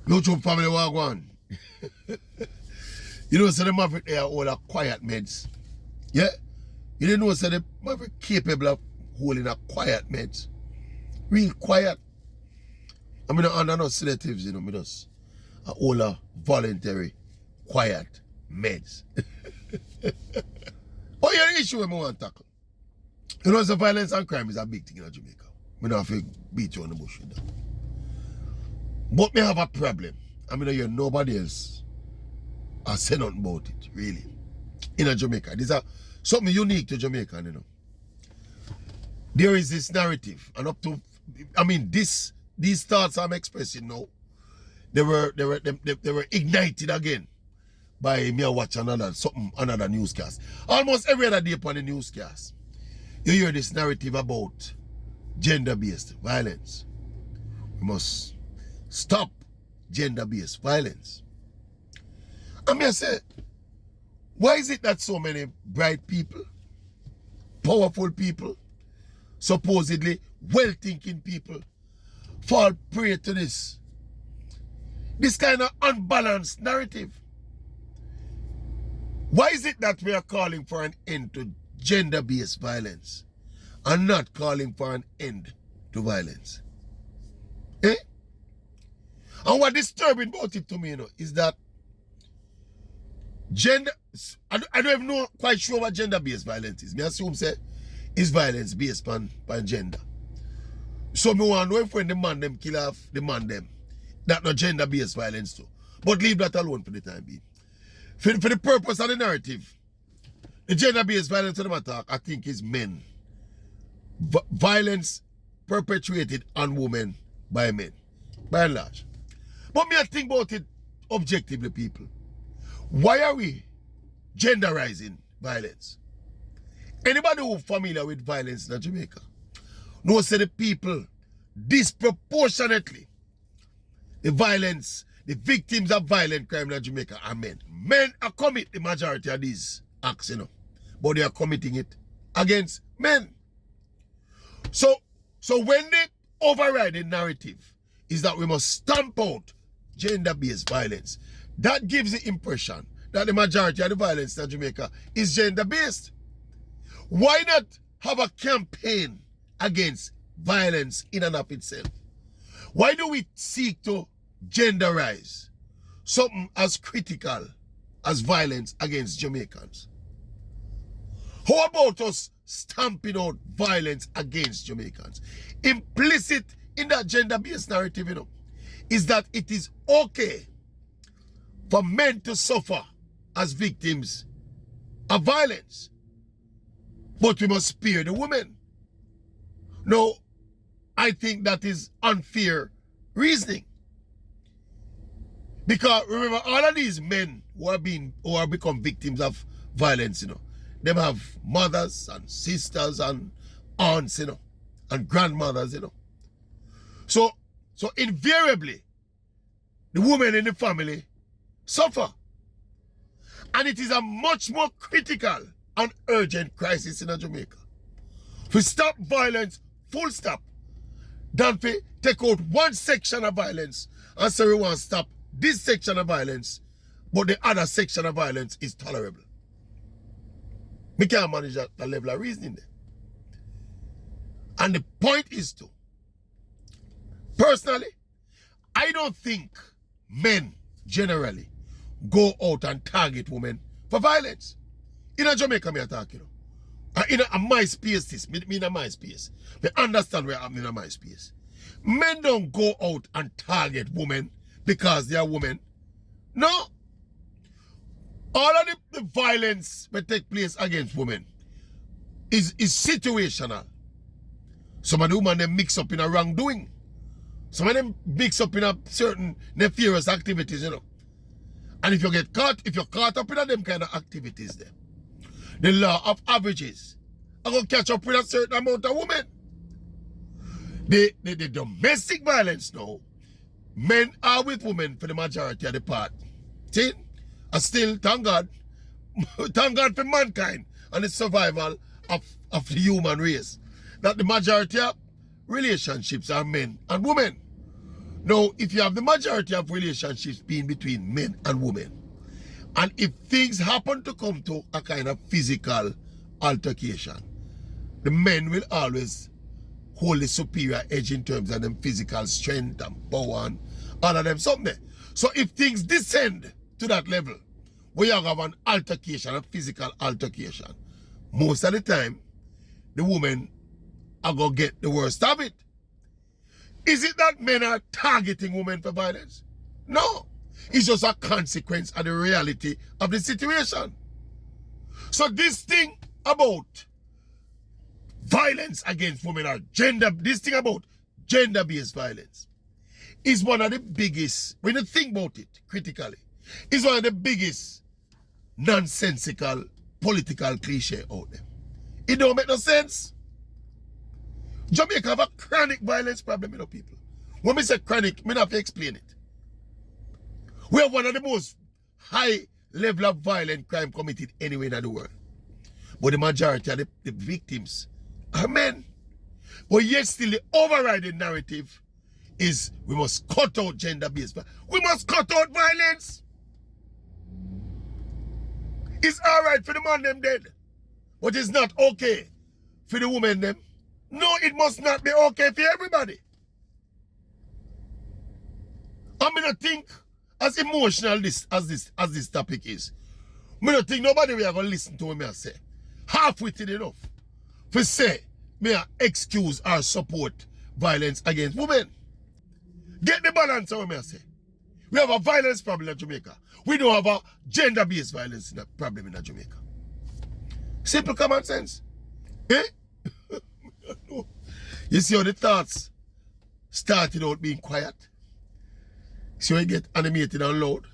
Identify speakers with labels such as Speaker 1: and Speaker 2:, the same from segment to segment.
Speaker 1: YouTube family walk on. You know, so the Maverick they are all a quiet meds. Yeah? You didn't know so the Maverick capable of holding a quiet meds. Real quiet. I mean, under no sedatives, you know, me just all a voluntary, quiet meds. Oh, yeah, the issue we want to tackle. You know, so violence and crime is a big thing in Jamaica. We don't have to beat you on the bush with that. But me have a problem. I mean, you nobody else has said nothing about it, really. In Jamaica. This is something unique to Jamaica, you know. There is this narrative, and up to, I mean, these thoughts I'm expressing now, they were ignited again by me watching another newscast. Almost every other day upon the newscast, you hear this narrative about gender-based violence. We must stop gender-based violence. And I say, why is it that so many bright people, powerful people, supposedly well-thinking people fall prey to this kind of unbalanced narrative? Why is it that we are calling for an end to gender-based violence and not calling for an end to violence? Eh? And what disturbing about it to me, you know, is that gender, I don't even know quite sure what gender-based violence is. Me assume say it's violence based on gender. So me want to know if when the man them kill off the man them, that no gender-based violence too. But leave that alone for the time being. For the purpose of the narrative, the gender-based violence in the matter, I think, is men. Violence perpetuated on women by men, by and large. But me I think about it objectively, people. Why are we genderizing violence? Anybody who is familiar with violence in Jamaica knows that the people disproportionately, the victims of violent crime in Jamaica are men. Men are committing the majority of these acts, you know, but they are committing it against men. So when the overriding narrative is that we must stamp out gender-based violence, that gives the impression that the majority of the violence in Jamaica is gender-based. Why not have a campaign against violence in and of itself? Why do we seek to genderize something as critical as violence against Jamaicans? How about us stamping out violence against Jamaicans? Implicit in that gender-based narrative, you know, is that it is okay for men to suffer as victims of violence, but we must spare the women. No, I think that is unfair reasoning. Because remember, all of these men who are become victims of violence, you know, them have mothers and sisters and aunts, you know, and grandmothers, you know. So invariably, the women in the family suffer. And it is a much more critical and urgent crisis in Jamaica. To stop violence, full stop, than to take out one section of violence and say we want to stop this section of violence, but the other section of violence is tolerable. We can't manage that level of reasoning there. And the point is to, personally, I don't think men generally go out and target women for violence. In Jamaica, me talk, you know. In my space, this, me in my space. Me understand where I'm in my space. Men don't go out and target women because they are women. No. All of the violence that take place against women is situational. Some of the women they mix up in a wrongdoing. Some of them mix up in a certain nefarious activities, you know. And if you're caught up in them kind of activities there, the law of averages are going to catch up with a certain amount of women. The domestic violence now, men are with women for the majority of the part. See? And still, thank God for mankind and the survival of the human race, that the majority of relationships are men and women. Now, if you have the majority of relationships being between men and women, and if things happen to come to a kind of physical altercation, the men will always hold the superior edge in terms of them physical strength and power and all of them something. So if things descend to that level, where you have an altercation, a physical altercation, most of the time, the women are going to get the worst of it. Is it that men are targeting women for violence? No. It's just a consequence of the reality of the situation. So this thing about violence against women or this thing about gender-based violence is one of the biggest, when you think about it critically, is one of the biggest nonsensical political cliche out there. It don't make no sense. Jamaica have a chronic violence problem, you know, people. When we say chronic, I have to explain it. We have one of the most high level of violent crime committed anywhere in the world. But the majority of the victims are men. But yet still the overriding narrative is we must cut out gender-based violence. We must cut out violence. It's alright for the man them dead. But it's not okay for the woman them. No, it must not be okay for everybody. I mean, I think as emotional as this topic is, I don't think nobody will ever listen to what I say. Half-witted enough for say me excuse or support violence against women. Get the balance of what I say. We have a violence problem in Jamaica. We don't have a gender-based violence problem in Jamaica. Simple common sense. Eh? You see how the thoughts started out being quiet? See how you get animated and loud?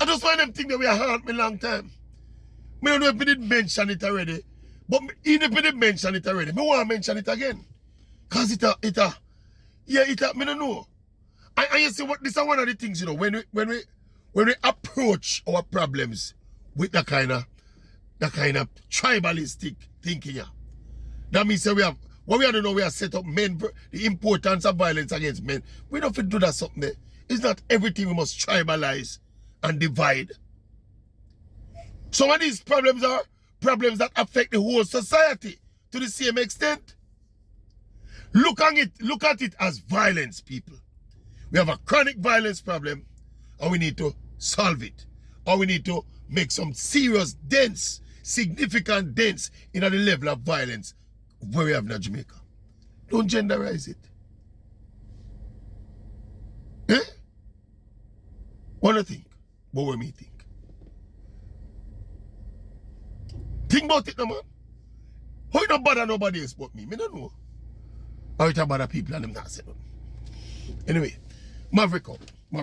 Speaker 1: I just find them think that we are haunt me long time. I don't know if we did mention it already. But even if we did mention it already, I want to mention it again. Because I don't know. And you see what this is one of the things, you know, when we approach our problems with that kind of tribalistic thinking, yeah. That means that we have we are set up men, the importance of violence against men. We don't have to do that something there. It's not everything we must tribalize and divide. Some of these problems are problems that affect the whole society to the same extent. Look at it as violence, people. We have a chronic violence problem and we need to solve it. Or we need to make some serious dents, significant dents in the level of violence where we have in Jamaica. Don't genderize it. Eh? What do you think? What do you think? Think about it, no man. How you don't bother nobody else but me? I don't know. How you don't bother people and them not say nothing. Anyway, Maverick out.